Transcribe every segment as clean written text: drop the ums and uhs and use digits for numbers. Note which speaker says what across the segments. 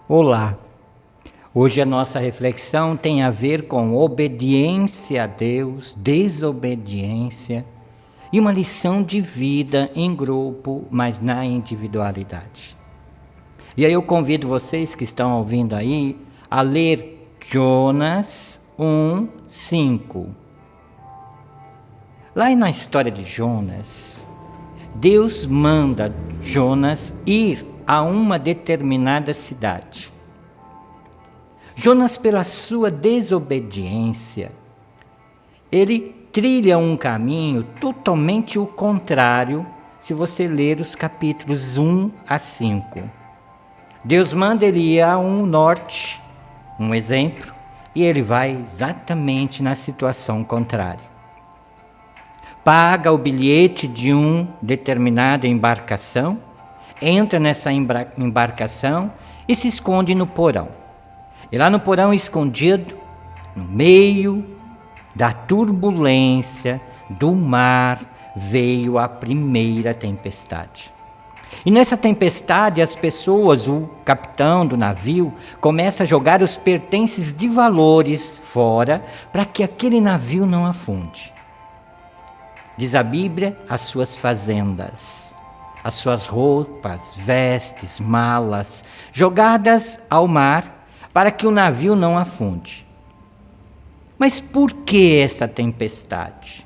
Speaker 1: Olá! Hoje a nossa reflexão tem a ver com obediência a Deus, desobediência e uma lição de vida em grupo, mas na individualidade. E aí eu convido vocês que estão ouvindo aí a ler Jonas 1:5. Lá na história de Jonas, Deus manda Jonas ir a uma determinada cidade. Jonas, pela sua desobediência, ele trilha um caminho totalmente o contrário, se você ler os capítulos 1-5. Deus manda ele ir a um norte, um exemplo, e ele vai exatamente na situação contrária. Paga o bilhete de uma determinada embarcação, entra nessa embarcação e se esconde no porão. E lá no porão, escondido, no meio da turbulência do mar, veio a primeira tempestade. E nessa tempestade, as pessoas, o capitão do navio, começa a jogar os pertences de valores fora para que aquele navio não afunde. Diz a Bíblia, as suas fazendas, as suas roupas, vestes, malas, jogadas ao mar para que o navio não afunde. Mas por que essa tempestade?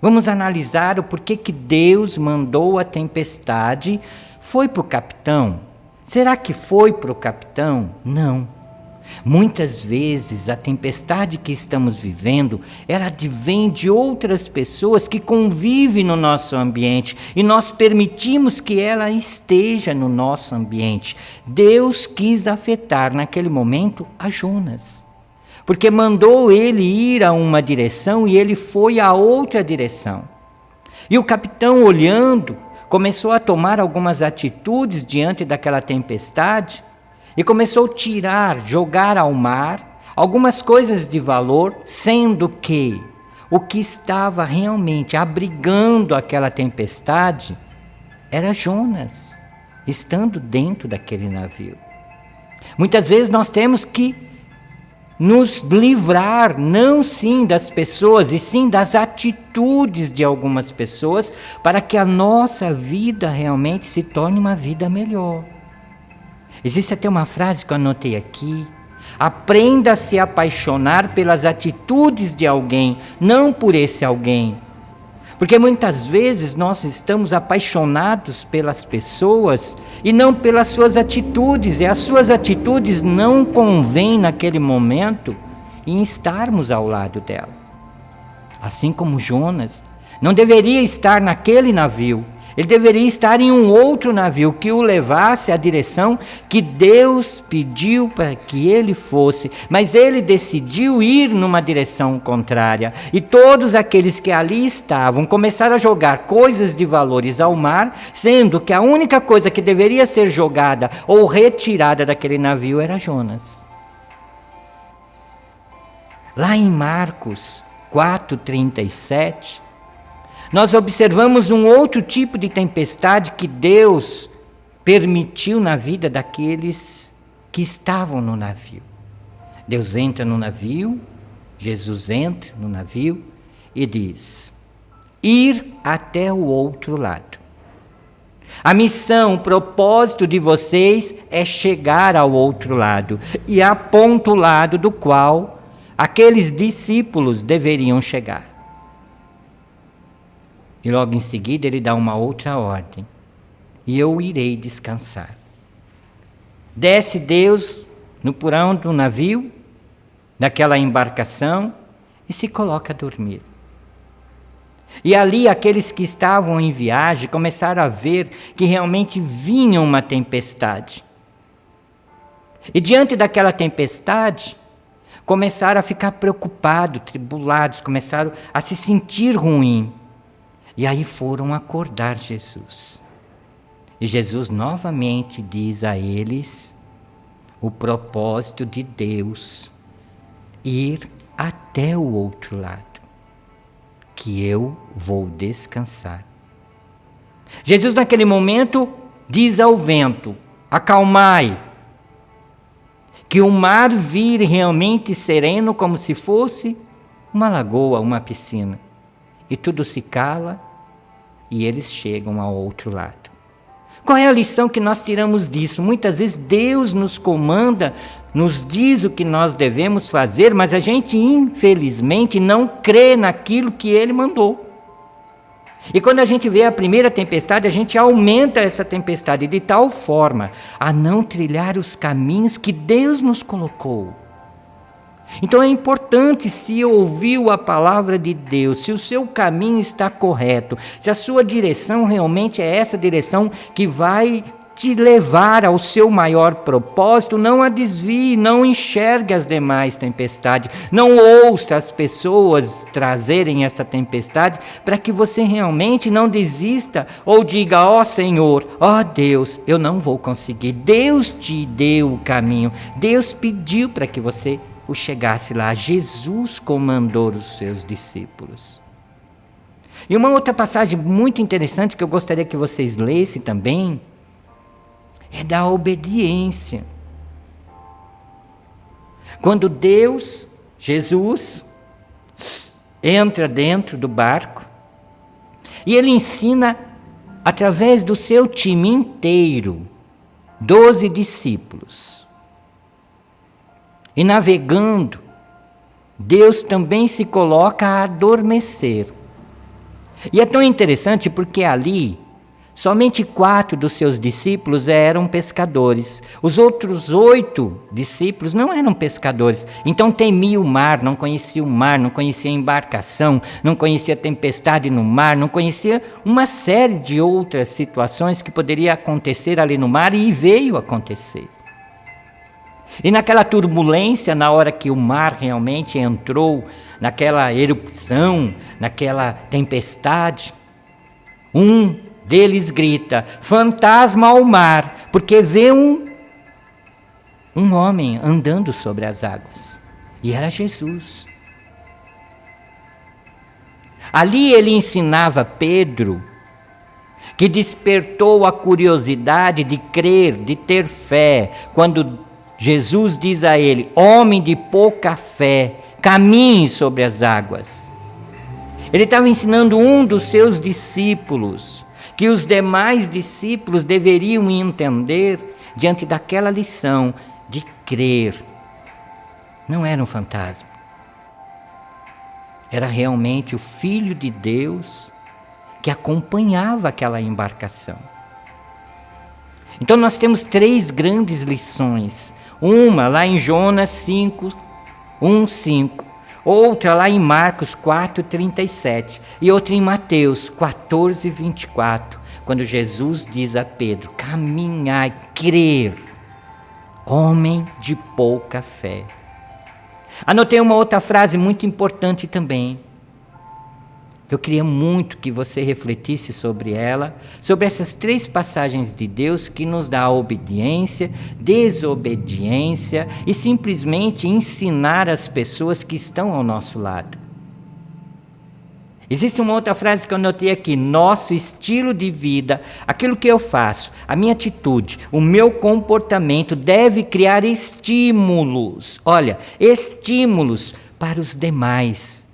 Speaker 1: Vamos analisar o porquê que Deus mandou a tempestade. Foi para o capitão? Será que foi para o capitão? Não. Muitas vezes a tempestade que estamos vivendo, ela advém de outras pessoas que convivem no nosso ambiente e nós permitimos que ela esteja no nosso ambiente. Deus quis afetar naquele momento a Jonas, porque mandou ele ir a uma direção e ele foi a outra direção. E o capitão, olhando, começou a tomar algumas atitudes diante daquela tempestade, e começou a tirar, jogar ao mar algumas coisas de valor, sendo que o que estava realmente abrigando aquela tempestade era Jonas, estando dentro daquele navio. Muitas vezes nós temos que nos livrar, não sim das pessoas, e sim das atitudes de algumas pessoas, para que a nossa vida realmente se torne uma vida melhor. Existe até uma frase que eu anotei aqui: aprenda a se apaixonar pelas atitudes de alguém, não por esse alguém. Porque muitas vezes nós estamos apaixonados pelas pessoas e não pelas suas atitudes, e as suas atitudes não convêm naquele momento em estarmos ao lado dela. Assim como Jonas não deveria estar naquele navio, ele deveria estar em um outro navio que o levasse à direção que Deus pediu para que ele fosse. Mas ele decidiu ir numa direção contrária. E todos aqueles que ali estavam começaram a jogar coisas de valores ao mar, sendo que a única coisa que deveria ser jogada ou retirada daquele navio era Jonas. Lá em Marcos 4:37... nós observamos um outro tipo de tempestade que Deus permitiu na vida daqueles que estavam no navio. Deus entra no navio, Jesus entra no navio e diz: ir até o outro lado. A missão, o propósito de vocês é chegar ao outro lado, e aponta o lado do qual aqueles discípulos deveriam chegar. E logo em seguida ele dá uma outra ordem: e eu irei descansar. Desce Deus no porão do navio, daquela embarcação, e se coloca a dormir. E ali aqueles que estavam em viagem começaram a ver que realmente vinha uma tempestade. E diante daquela tempestade, começaram a ficar preocupados, tribulados, começaram a se sentir ruim. E aí foram acordar Jesus. E Jesus novamente diz a eles o propósito de Deus: ir até o outro lado, que eu vou descansar. Jesus naquele momento diz ao vento: acalmai. que o mar vire realmente sereno, como se fosse uma lagoa, uma piscina. E tudo se cala e eles chegam ao outro lado. Qual é a lição que nós tiramos disso? Muitas vezes Deus nos comanda, nos diz o que nós devemos fazer, mas a gente infelizmente não crê naquilo que Ele mandou. E quando a gente vê a primeira tempestade, a gente aumenta essa tempestade de tal forma a não trilhar os caminhos que Deus nos colocou. Então é importante, se ouviu a palavra de Deus, se o seu caminho está correto, se a sua direção realmente é essa direção que vai te levar ao seu maior propósito, não a desvie, não enxergue as demais tempestades, não ouça as pessoas trazerem essa tempestade, para que você realmente não desista ou diga: ó Senhor, ó Deus, eu não vou conseguir. Deus te deu o caminho, Deus pediu para que você o chegasse lá. Jesus comandou os seus discípulos. E uma outra passagem muito interessante que eu gostaria que vocês lessem também é da obediência. Quando Jesus, entra dentro do barco e ele ensina através do seu time inteiro, 12 discípulos. E navegando, Deus também se coloca a adormecer. E é tão interessante porque ali, somente 4 dos seus discípulos eram pescadores. Os outros 8 discípulos não eram pescadores. Então temiam o mar, não conhecia o mar, não conhecia a embarcação, não conhecia a tempestade no mar, não conhecia uma série de outras situações que poderia acontecer ali no mar, e veio acontecer. E naquela turbulência, na hora que o mar realmente entrou, naquela erupção, naquela tempestade, um deles grita: fantasma ao mar, porque vê um homem andando sobre as águas. E era Jesus. Ali ele ensinava Pedro, que despertou a curiosidade de crer, de ter fé, quando Jesus diz a ele: homem de pouca fé, caminhe sobre as águas. Ele estava ensinando um dos seus discípulos, que os demais discípulos deveriam entender diante daquela lição de crer. Não era um fantasma. Era realmente o Filho de Deus que acompanhava aquela embarcação. Então nós temos 3 grandes lições. Uma lá em Jonas 5, 1:5. Outra lá em Marcos 4:37. E outra em Mateus 14:24. Quando Jesus diz a Pedro: caminhai, crer, homem de pouca fé. Anotei uma outra frase muito importante também. Eu queria muito que você refletisse sobre ela, sobre essas 3 passagens de Deus que nos dá a obediência, desobediência e simplesmente ensinar as pessoas que estão ao nosso lado. Existe uma outra frase que eu anotei aqui: nosso estilo de vida, aquilo que eu faço, a minha atitude, o meu comportamento deve criar estímulos. Olha, estímulos para os demais.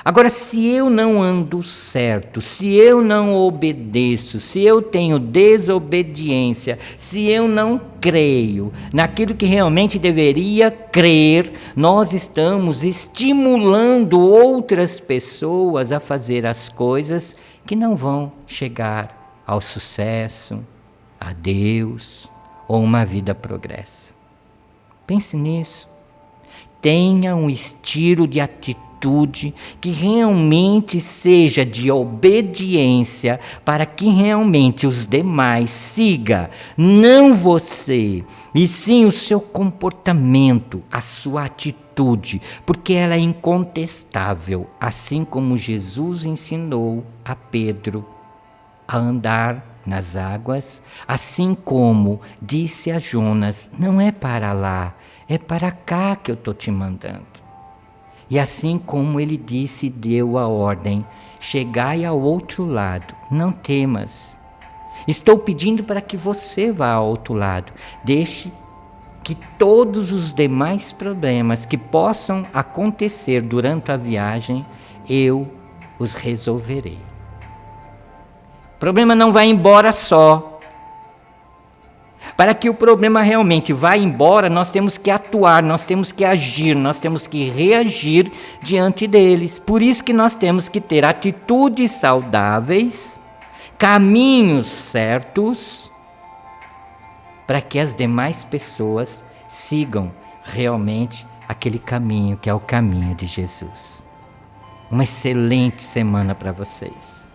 Speaker 1: Agora, se eu não ando certo, se eu não obedeço, se eu tenho desobediência, se eu não creio naquilo que realmente deveria crer, nós estamos estimulando outras pessoas a fazer as coisas que não vão chegar ao sucesso, a Deus ou uma vida progressa. Pense nisso. Tenha um estilo de atitude que realmente seja de obediência, para que realmente os demais sigam, não você, e sim o seu comportamento, a sua atitude, porque ela é incontestável, assim como Jesus ensinou a Pedro a andar nas águas, assim como disse a Jonas: não é para lá, é para cá que eu estou te mandando. E assim como ele disse e deu a ordem: chegai ao outro lado, não temas. Estou pedindo para que você vá ao outro lado. Deixe que todos os demais problemas que possam acontecer durante a viagem, eu os resolverei. O problema não vai embora só. Para que o problema realmente vá embora, nós temos que atuar, nós temos que agir, nós temos que reagir diante deles. Por isso que nós temos que ter atitudes saudáveis, caminhos certos, para que as demais pessoas sigam realmente aquele caminho que é o caminho de Jesus. Uma excelente semana para vocês.